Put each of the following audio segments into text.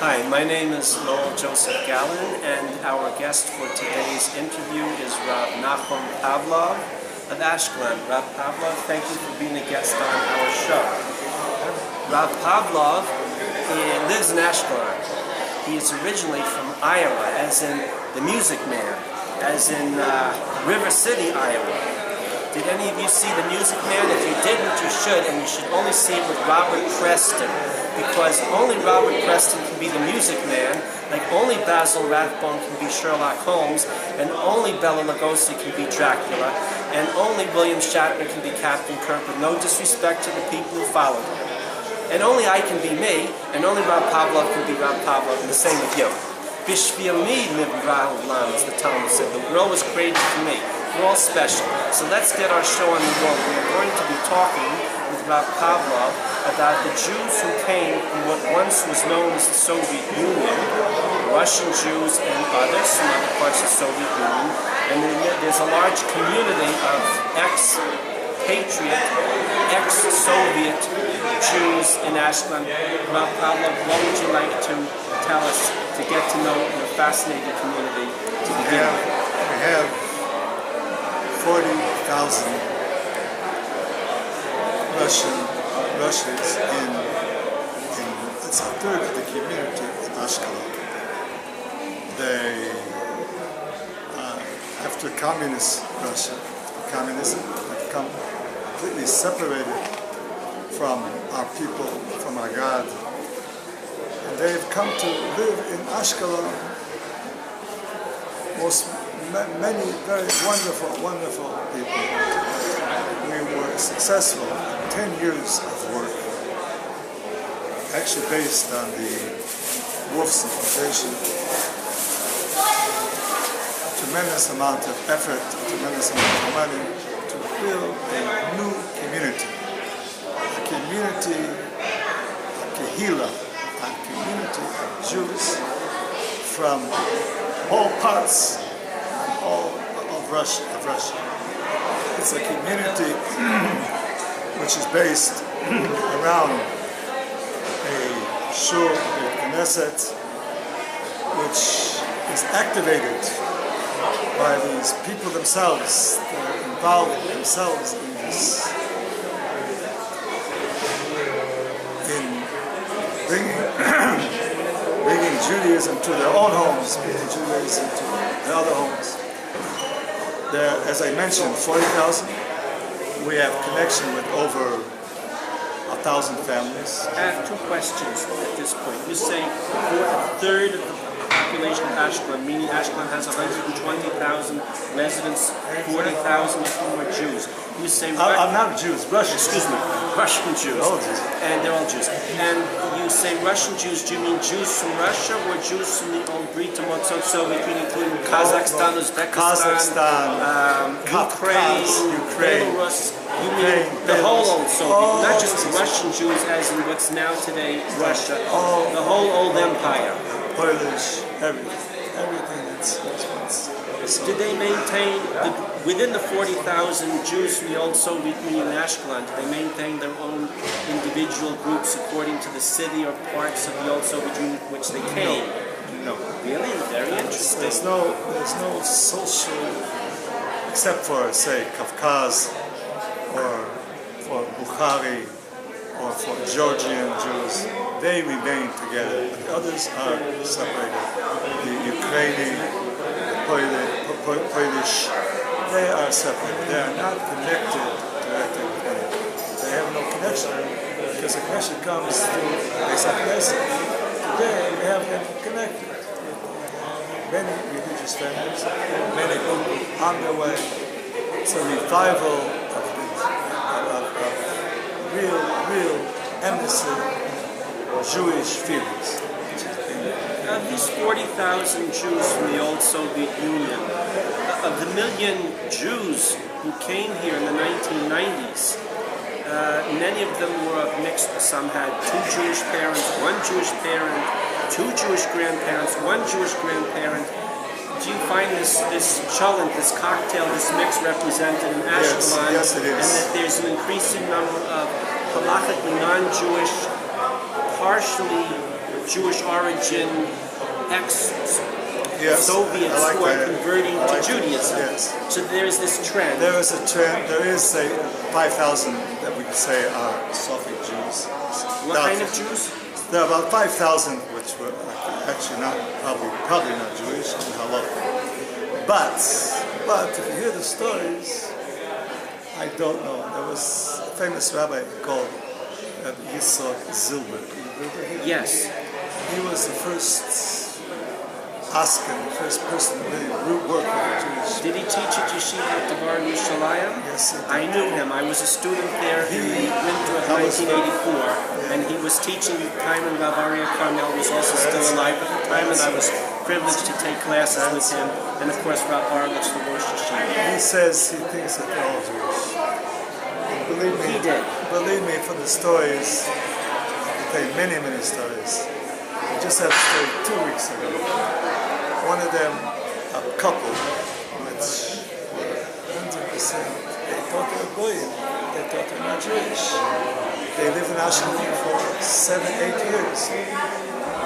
Hi, my name is Gallin, and our guest for today's interview is Rav Nachum Pavlov of Ashkelon. Rav Pavlov, thank you for being a guest on our show. Rav Pavlov lives in Ashkelon. He is originally from Iowa, as in the Music Man, as in River City, Iowa. Did any of you see The Music Man? If you didn't, you should, and you should only see it with Robert Preston, because only Robert Preston can be the Music Man, like only Basil Rathbone can be Sherlock Holmes, and only Bela Lugosi can be Dracula, and only William Shatner can be Captain Kirk, with no disrespect to the people who followed him. And only I can be me, and only Rav Pavlov can be Rav Pavlov, and the same with you. Bishvil mi nivra olam, as the Talmud said. The world was created for me. We're all special. So let's get our show on the road. We're going to be talking with Rav Pavlov about the Jews who came from what once was known as the Soviet Union, Russian Jews and others from other parts of the Soviet Union. And there's a large community of ex-patriot, ex-Soviet Jews in Ashkelon. Rav Pavlov, what would you like to tell us to get to know your fascinating community to begin with? We have 40,000 Russians in it's a third of the community in Ashkelon. They, after communist Russia, communism have become completely separated from our people, from our God. And they've come to live in Ashkelon. Many very wonderful people. We were successful in 10 years of work, actually based on the Wolfson Foundation. A tremendous amount of effort, a tremendous amount of money to build a new community. A community, a kehila, a community of Jews from all parts of Russia. It's a community which is based around a shul, a Knesset, which is activated by these people themselves. They're involved themselves in this, in bringing Judaism to their own homes, bringing Judaism to their other homes. There, as I mentioned, 40,000. We have connection with over 1,000 families. I have two questions at this point. You say a third of the population of Ashkelon, meaning Ashkelon has 120,000 residents, 40,000 of whom are Jews. You say I'm not Jews, Russian. Excuse me, Russian Jews. Oh, Jews. And they're all Jews. And you say Russian Jews. Do you mean Jews from Russia or Jews from the old Brit Motzot Soviet Union, including Kazakhstan, Uzbekistan, Ukraine, Belarus? You mean the whole old Soviet, not just Russian Jews as in what's now today Russia, the whole old empire. Polish, everything that's Did they maintain, within the 40,000 Jews from the old Soviet Union in Ashkelon, did they maintain their own individual groups according to the city or parts of the old Soviet Union which they came? No. Really? Very interesting. There's no social, except for, say, Kafkaz, or for Bukhari, or for Georgian Jews. They remain together, but the others are separated. The Ukrainian, the Polish, they are separated. They are not connected directly with anyone. They have no connection, because the connection comes through Pesach Pesach. Today we have them connected. Many religious families, many people on their way. It's a revival of real embassy Jewish feelings. Of these 40,000 Jews from the old Soviet Union, of the million Jews who came here in the 1990s, many of them were mixed. Some had two Jewish parents, one Jewish parent, two Jewish grandparents, one Jewish grandparent. Do you find this cholent, this cocktail, this mix represented in Ashkelon? Yes, it is. And that there's an increasing number of halachically non-Jewish, partially Jewish origin Yes, ex-Soviets I like who are that. converting I to like Judaism. it, yes. So there's this trend. There is a trend. There is, say, 5,000 that we could say are Soviet Jews. What kind of Jews? There are about 5,000 which were actually not, probably not Jewish in Halal. But if you hear the stories, I don't know. There was a famous rabbi called Yitzhak Zilber. Yes. He was the first Ashkelon, the first person to really work with the Jewish. Did he teach at Yeshiva at Devar Yerushalayim? Yes, he did. I knew him. I was a student there in the winter of 1984, and he was teaching the time when Rav Aryeh Carmel was also still alive at the time, and I was privileged to take classes with him, and of course Rav Arlich, the Rosh Yeshiva. He says he thinks that they're all Jewish. And believe me, He did. Believe me, from the stories, I can tell you many, many stories. I just had a story 2 weeks ago. One of them, a couple, which were 100%, they thought they were goyim, they thought they were not Jewish. They lived in Ashkelon for 7-8 years.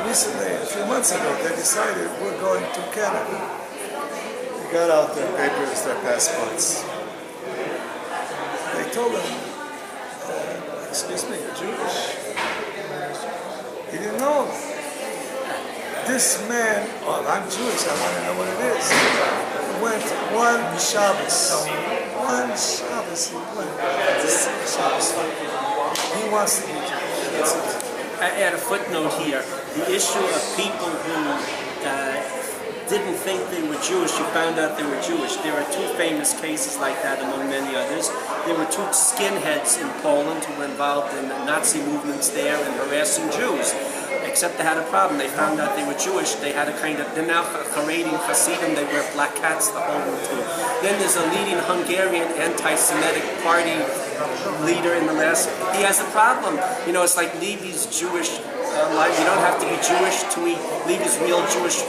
Recently, a few months ago, they decided we're going to Canada. They got out their papers, their passports. They told them, excuse me, you're Jewish. He didn't know. This man, well, I'm Jewish, I want to know what it is. He went one Shabbos. One Shabbos he went. Shabbos. He wants to be Jewish. I add a footnote here. The issue of people who didn't think they were Jewish, who found out they were Jewish. There are two famous cases like that among many others. There were two skinheads in Poland who were involved in Nazi movements there and harassing Jews. Except they had a problem. They found out they were Jewish. They had a kind of, they're now Haredim, Hasidim, they wear black hats the whole way through. Then there's a leading Hungarian anti-Semitic party leader in the last, he has a problem. You know, it's like Levy's Jewish life. You don't have to be Jewish to eat Levy's real Jewish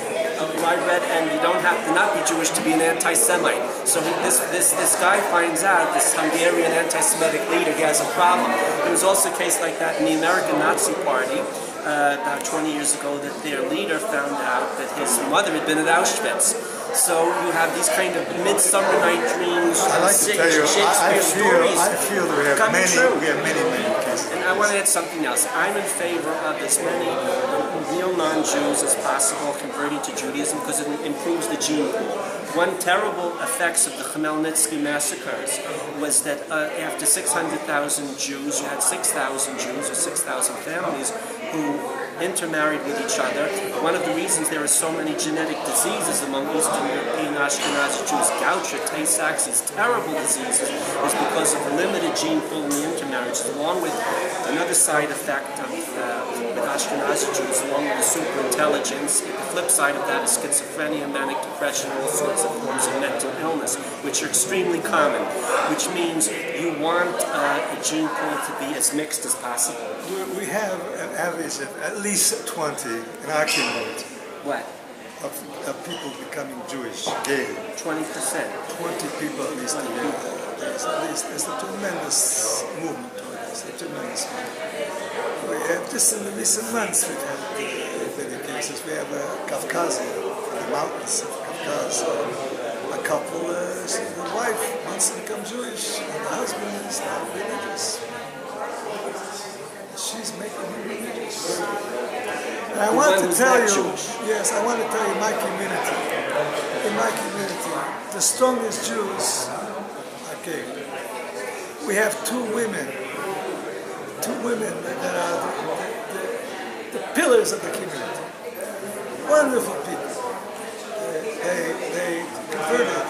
rye bread, and you don't have to not be Jewish to be an anti-Semite. So this guy finds out, this Hungarian anti-Semitic leader, he has a problem. There was also a case like that in the American Nazi Party about 20 years ago, that their leader found out that his mother had been at Auschwitz. So you have these kind of Midsummer Night Dreams, I like to tell you, Shakespeare stories. I feel that we have many cases. And I want to add something else. I'm in favor of as many real non-Jews as possible converting to Judaism because it improves the gene pool. One terrible effects of the Khmelnytsky massacres was that after 600,000 Jews, you had 6,000 Jews or 6,000 families who intermarried with each other. One of the reasons there are so many genetic diseases among Eastern European Ashkenazi Jews, gout, Tay-Sachs, these terrible diseases, is because of the limited gene pool in the intermarriages, along with another side effect of with Ashkenazi Jews, along with the superintelligence. The flip side of that is schizophrenia, manic depression, all sorts of forms of mental illness, which are extremely common, which means you want a gene pool to be as mixed as possible. We have an average of at least 20 in our community. What? Of people becoming Jewish, gay. 20%. 20 people at least a year. There's a tremendous movement toward this, a tremendous movement. We have, just in the recent months, we've had many cases. We have a Kafkazi from the mountains of Kafkaz. A couple, the wife wants to become Jewish, and the husband is not religious. She's making him religious. And I want to tell you, yes, I want to tell you, my community, in my community, the strongest Jews are gay. We have two women that are the pillars of the community. Wonderful people. They converted.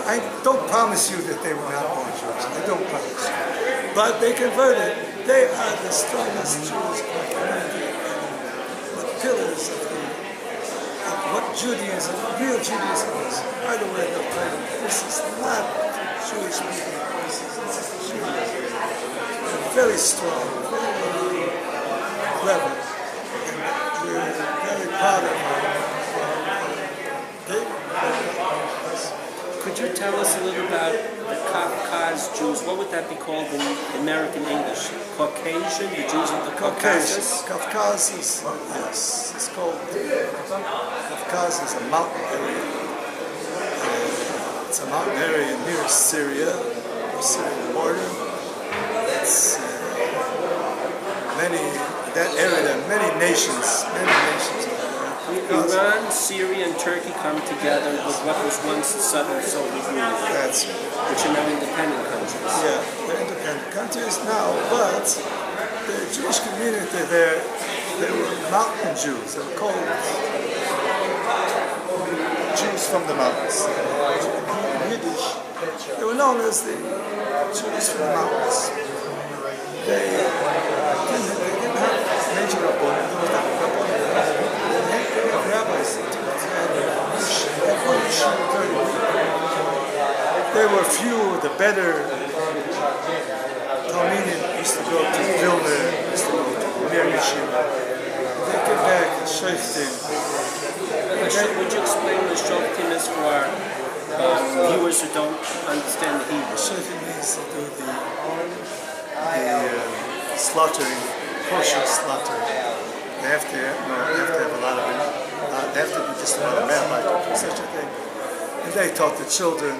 I don't promise you that they were not born Jews. I don't promise you. But they converted. They are the strongest Jews in the community. The pillars of what Judaism, real Judaism is. By the way, they'll tell you, this is not Jewish people. This is Judaism. They're very strong, very clever. And we're very proud of them. Could you tell us a little about the Kafkaz Jews? What would that be called in American English? Caucasian, the Jews of the Caucasus? Caucasus, yes, it's called. Caucasus is a mountain area. It's a mountain area near Syria, the Syrian border. It's that area, there are many nations. Iran, Syria, and Turkey come together with what was once the Southern Soviet Union, which are now independent countries. Yeah, they're independent countries now, but the Jewish community there, they were mountain Jews. They were called Jews from the mountains. In Yiddish, they were known as the Jews from the mountains. They didn't have major rabbanim. There was not rabbanim. They had rabbis. There were few of the better Talmudim used to go to Vilna, used to go to Mir Yeshiva. They came back and Shoftim. Would you explain what Shoftim is for our viewers who don't understand the Hebrew? Shoftim means to do the slaughtering, kosher slaughter. They have to have a lot of it. They have to be just a lot of rabbi to do such a thing. And they taught the children,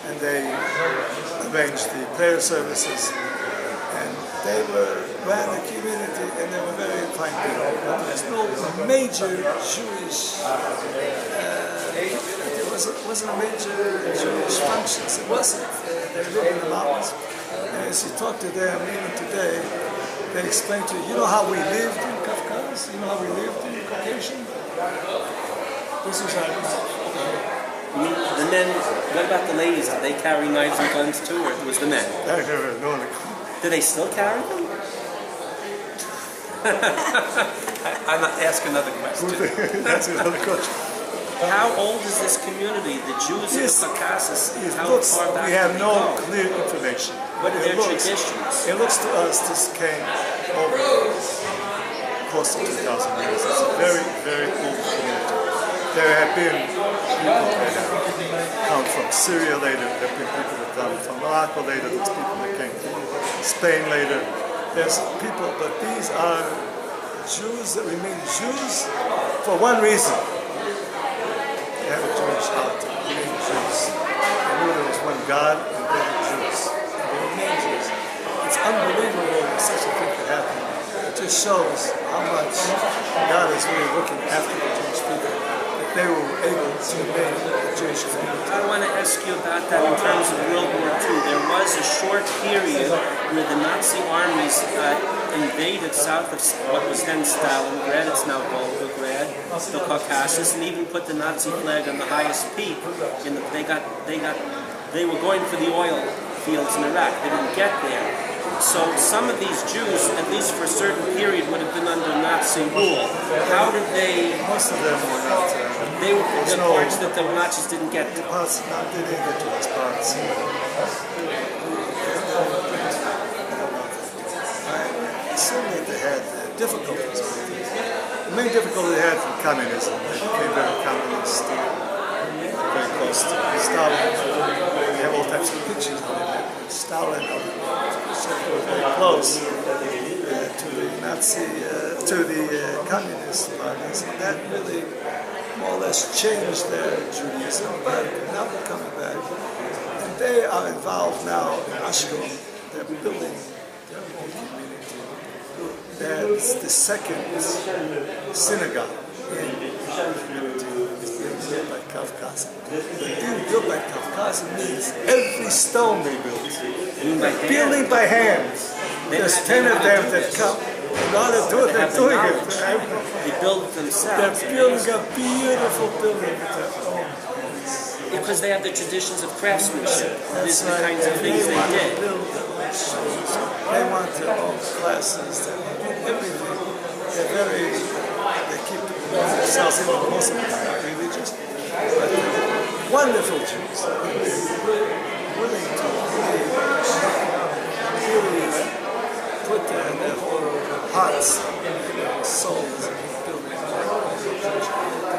and they arranged the prayer services, and they ran the community, and they were very fine people. But there's no major Jewish community. It wasn't a major Jewish functions. It wasn't. They lived in the mountains. And as you talk to them, even today, they explain to you, you know how we lived in Kafkaz? You know how we lived in Caucasian? This is how it was. The men, what about the ladies? Did they carry knives and guns too, or it was the men? I never known it. Do they still carry them? I'm not asking another question. That's another question. How old is this community, the Jews of the Caucasus? How far back we have do no go? clear information. What are their traditions? It looks to us this came over close to 2,000 years. It's a very, very old community. There have been people that have come from Syria later. There have been people that come from Morocco later. There's people that came from Spain later. There's people, but these are Jews that remain Jews for one reason. They have a Jewish heart. They remain Jews. They knew there was one God and they were Jews. They remain Jews. It's unbelievable that such a thing could happen. It just shows how much God is really looking after the Jewish people. That they were able to remain a Jewish community. I want to ask you about that in terms of World War II. There was a short period where the Nazi armies invaded south of what was then Stalingrad, it's now Volgograd, the Caucasus, and even put the Nazi flag on the highest peak. They were going for the oil fields in Iraq. They didn't get there. So some of these Jews, at least for a certain period, would have been under Nazi rule. How did they? Most of them were not. They were the parts that the Nazis didn't get to. They didn't get to those parts. I assume that they had difficulties. The main difficulty they had from communism. They became very communist, very close to Stalin. They have all types of pictures of them. Stalin were very close to the Nazi, to the communist parties. And that really more or less changed their Judaism, but now they're coming back. And they are involved now in Ashkelon. They're building their own community. That's the second synagogue in the community. It's being built by Kafkaz. But being built by Kafkaz means every stone they built. They're building by hand. There's 10 of them that come. In order to do it, they're doing it. They build it themselves. They're building a beautiful building with their own. Because they have the traditions of craftsmanship. These are the kinds of things they did. They want their own classes, they want everything. They keep themselves in the most not religious, but they're wonderful Jews. They're willing to really put their whole hearts and their souls in building.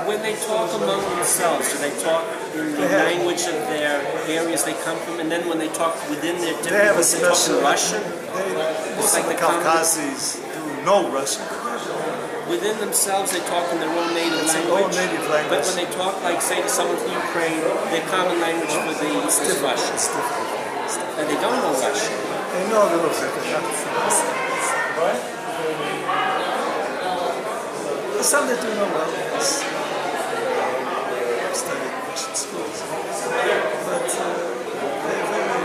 When they talk talk among themselves? Do they talk in the language of their areas they come from? And then when they talk within their different groups, they talk in Russian? Most of the Caucasus do know Russian. Within themselves, they talk in their own native language. But when they talk, like, say, to someone from Ukraine, their common language for the is Russian. And they don't know Russian. They know a little bit. Some that do know well. Studied Russian schools. But they're very...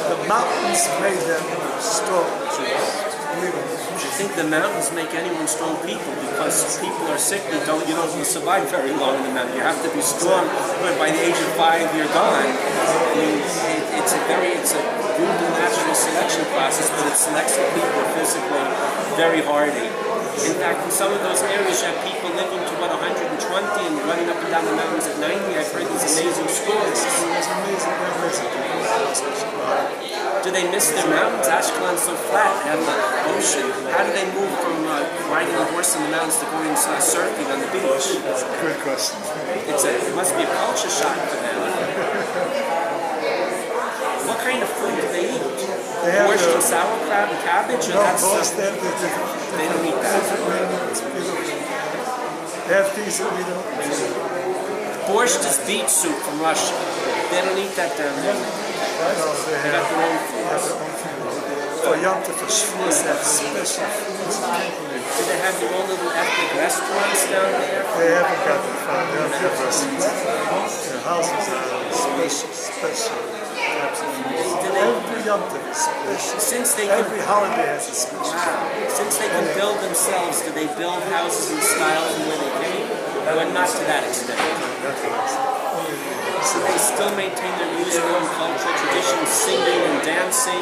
The mountains made them strong Jews. I think the mountains make anyone strong people, because people are sick. You don't survive very long in the mountain. You have to be strong. But by the age of 5, you're gone. I mean, it's a brutal natural selection process, but it selects the people who are physically very hardy. In fact, in some of those areas, you have people living to 120 and running up and down the mountains at 90. I've heard these amazing stories. Do they miss their mountains? Ashkelon's so flat, and the ocean. How do they move from riding a horse in the mountains to going surfing on the beach? That's a good question. It must be a culture shock for them. What kind of food do they eat? Borscht and sauerkraut and cabbage? No, borscht, they don't eat that. They have things that we don't eat. Borscht is beet soup from Russia. They don't eat that down there. No, they have their own food. For Yom Tov, for Shavuos, they have special foods. Do they have their own little ethnic restaurants down there? They haven't got the fun. They don't have restaurants. Their houses are special types of food. Every Yom Tov is special. Every holiday has a special. Wow. Since they can build themselves, do they build houses in style from where they came? But not to that extent. So they still maintain their musical and cultural traditions, singing and dancing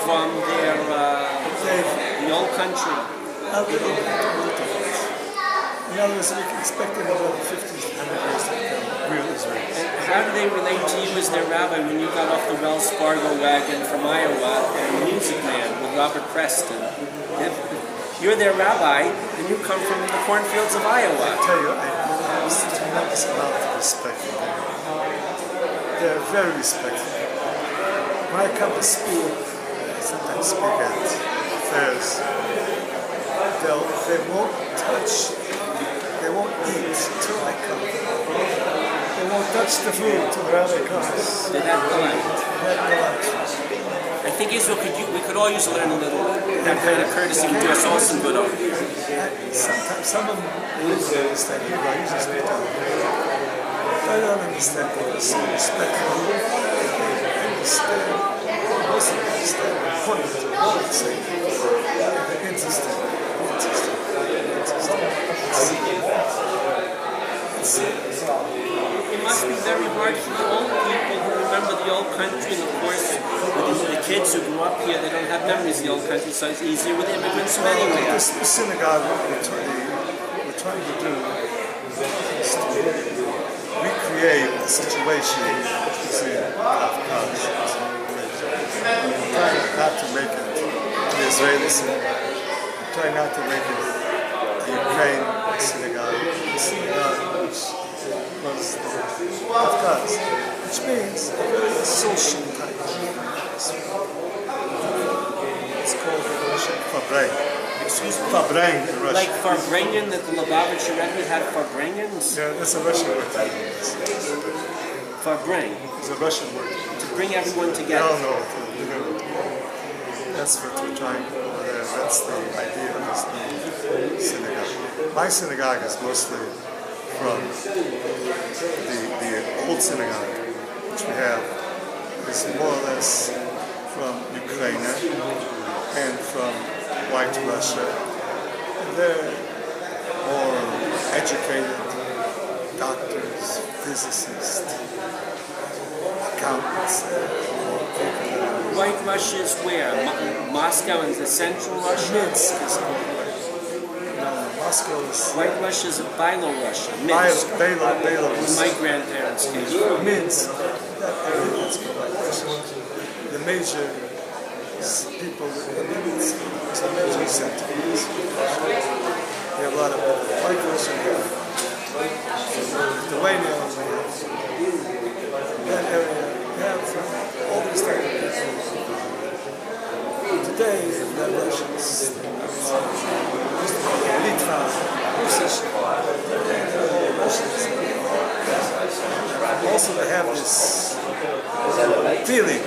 from their the old country. In other words, we can expect them about 50 to 100 years to become real Israelis. And how do they relate to you as their rabbi when you got off the Wells Fargo wagon from Iowa and Music Man with Robert Preston? You're their rabbi, and you come from the cornfields of Iowa. I tell you, I have a tremendous amount of respect for them. They're very respectful. When I come to speak, I sometimes speak at fairs. They won't touch, they won't eat until I come. They won't touch the food until the rabbi comes. They're that polite. I think Israel we could all use to learn a little that kind of courtesy. We do us all some good over here. Sometimes some of them don't understand Hebrew. I usually speak to them. I don't understand. They're so respectful. They understand. Most of them understand the point of what I'm saying. They're interested. It must be very hard for the old people who remember the old country, and of course, with the kids who grew up here, they don't have memories of the old country, so it's easier with immigrants from anywhere. The synagogue, what we're trying to do is to recreate the situation in Kafka. We're trying not to make it the Israeli synagogue. We're trying not to make it the Ukraine synagogue. The synagogue which was Kafka's, which means a very social type. It's called in Russian Fabrein. Excuse me? Fabrein in Russian. Like Farbrengen, that the Lubavitcher Rebbe had Farbrengens? Yeah, that's a Russian word. Farbreng. It's a Russian word. To bring everyone together. No. That's what we're trying over there. That's the idea of this new synagogue. My synagogue is mostly from the old synagogue, which we have, is more or less from Ukraine and from White Russia. And they're more educated doctors, physicists, accountants. White Russia is where? Moscow and the central Russia? Minsk is called. Moscow is... White Russia is Belarus. Minsk. Belarus. My grandparents came from. Minsk. That's called White Russia. The major people in Minsk is a major center. We have a lot of Michaels, we have Lithuanians, we have that area, we have all these type of people. Today, we have Russians, Litva, Russians. Also, they have this feeling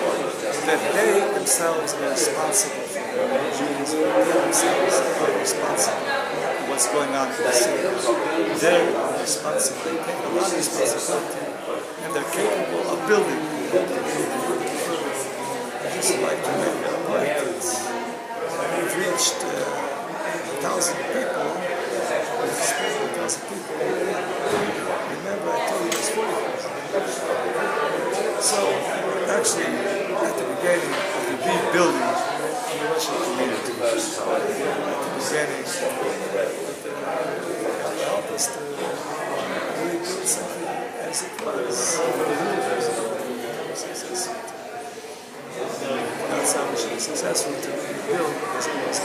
that they themselves are responsible for Jews, they themselves are responsible for what's going on in the city. They're responsible, they take a lot of responsibility, and they're capable of building. I just like to make a point that we've reached 1,000 people. We've spoken 1,000 people. Remember, I told you it was 40,000. So, actually, at the beginning of the rebuilding of the Russian community, at the beginning, God helped us to rebuild something as it was. That's how we should be successful to rebuild as it was.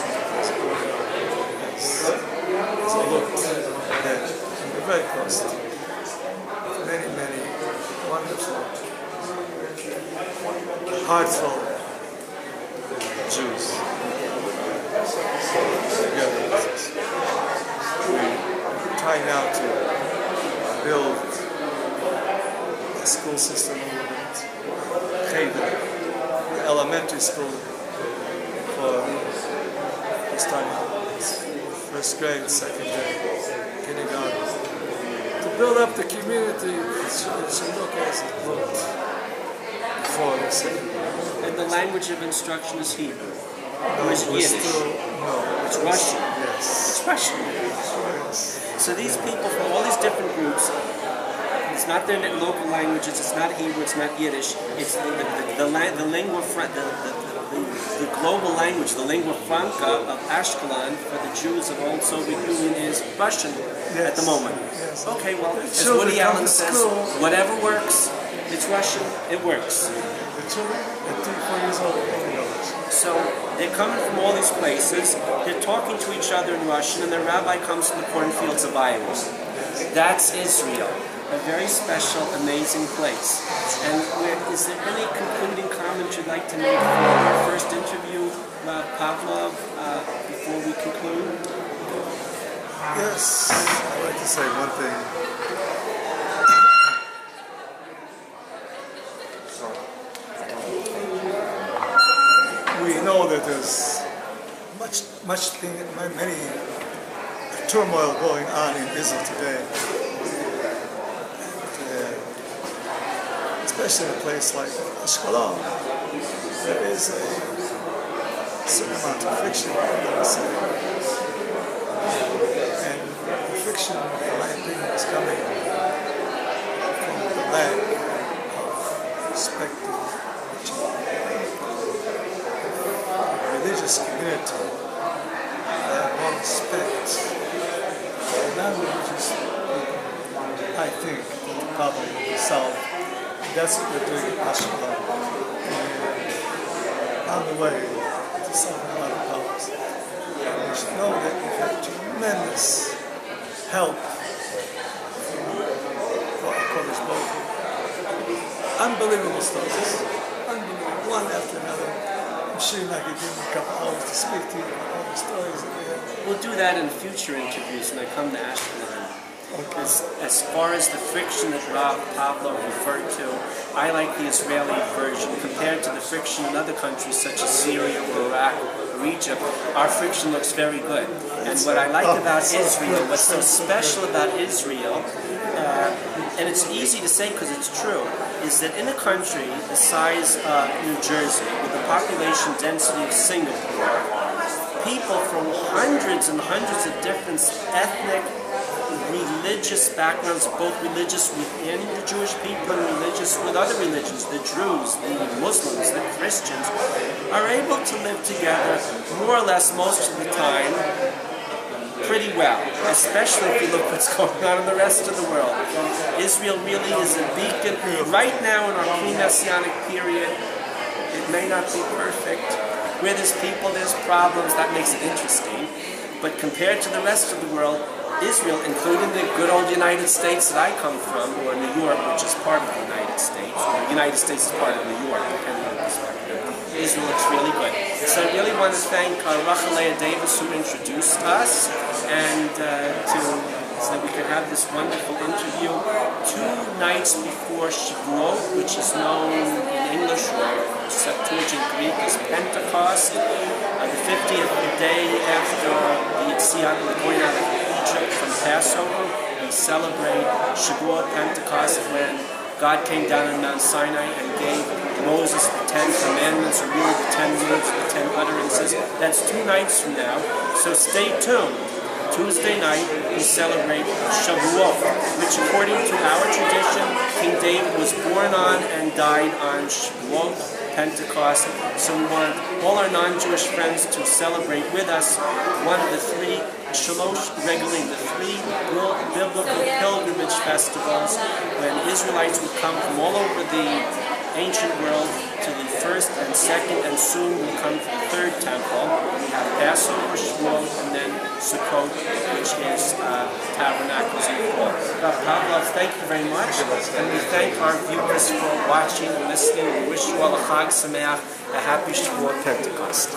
So look, that we're very close to many, many wonderful, heartful Jews together with us. We try now to build a school system over it, Cheder, the elementary school for starting first grade, second grade, kindergarten. To build up the community, it should look as it looked before the second grade. And the language of instruction is Hebrew. Or is it Yiddish? No. It's Russian. Yes. It's Russian. Yes. So these people from all these different groups, it's not their local languages, it's not Hebrew, it's not Yiddish, it's the lingua franca, the global language, the lingua franca of Ashkelon for the Jews of old Soviet Union is Russian at the moment. Yes. Okay, well, as Woody Allen says, whatever works, it's Russian, it works. The children at 3-4 years old, So they're coming from all these places, they're talking to each other in Russian, and the rabbi comes from the cornfields of Iowa. That's Israel, a very special, amazing place. And is there any concluding comment you'd like to make for our first interview, Rav Pavlov, before we conclude? Yes, I'd like to say one thing. We know that there's many turmoil going on in Israel today, and, especially in a place like Ashkelon, there is a certain amount of friction, and the friction, in my opinion, is coming from the lack of respect religious community that won't respect non-religious people. I think that the problem will be solved. That's what we're doing in Ashkelon. We're on the way to solving a lot of problems. And we should know that we've had tremendous help from our Kodesh Baruch Hu. Unbelievable stories. Unbelievable, one after another. I'm sure I could give you a couple hours to speak to you about all the stories that we have. We'll do that in future interviews when I come to Ashkelon. Okay. As far as the friction that Rav Pavlov referred to, I like the Israeli version compared to the friction in other countries such as Syria or Iraq or Egypt. Our friction looks very good. And what I like about Israel, what's so special about Israel, and it's easy to say because it's true, is that in a country the size of New Jersey, with the population density of Singapore, people from hundreds and hundreds of different ethnic, religious backgrounds, both religious within the Jewish people and religious with other religions, the Druze, the Muslims, the Christians, are able to live together more or less most of the time pretty well, especially if you look what's going on in the rest of the world. Israel really is a beacon. Right now in our pre-Messianic period, it may not be perfect. Where there's people, there's problems, that makes it interesting. But compared to the rest of the world, Israel, including the good old United States that I come from, or New York, which is part of the United States, or the United States is part of New York, depending on the perspective, Israel looks really good. So I really want to thank Rachelea Davis, who introduced us, and so that we could have this wonderful interview 2 nights before Shavuot, which is known in English or Septuagint Greek as Pentecost, the 50th day after the Yetziat, the going out of Egypt from Passover. We celebrate Shavuot, Pentecost, when God came down on Mount Sinai and gave Moses the 10 commandments, or really the 10 words, the 10 utterances. That's 2 nights from now, so stay tuned. Tuesday night, we celebrate Shavuot, which according to our tradition, King David was born on and died on Shavuot, Pentecost. So we want all our non-Jewish friends to celebrate with us one of the 3 Shalosh Regalim, the 3 biblical pilgrimage festivals, when Israelites would come from all over the ancient world to the first and second, and soon will come to the 3rd temple. We have Passover, Shavuot, and then Sukkot, which is tabernacles in the fall. Rav Pavlov, thank you very much, and we thank our viewers for watching and listening. We wish you all a Chag Sameach, a happy Shavuot Pentecost.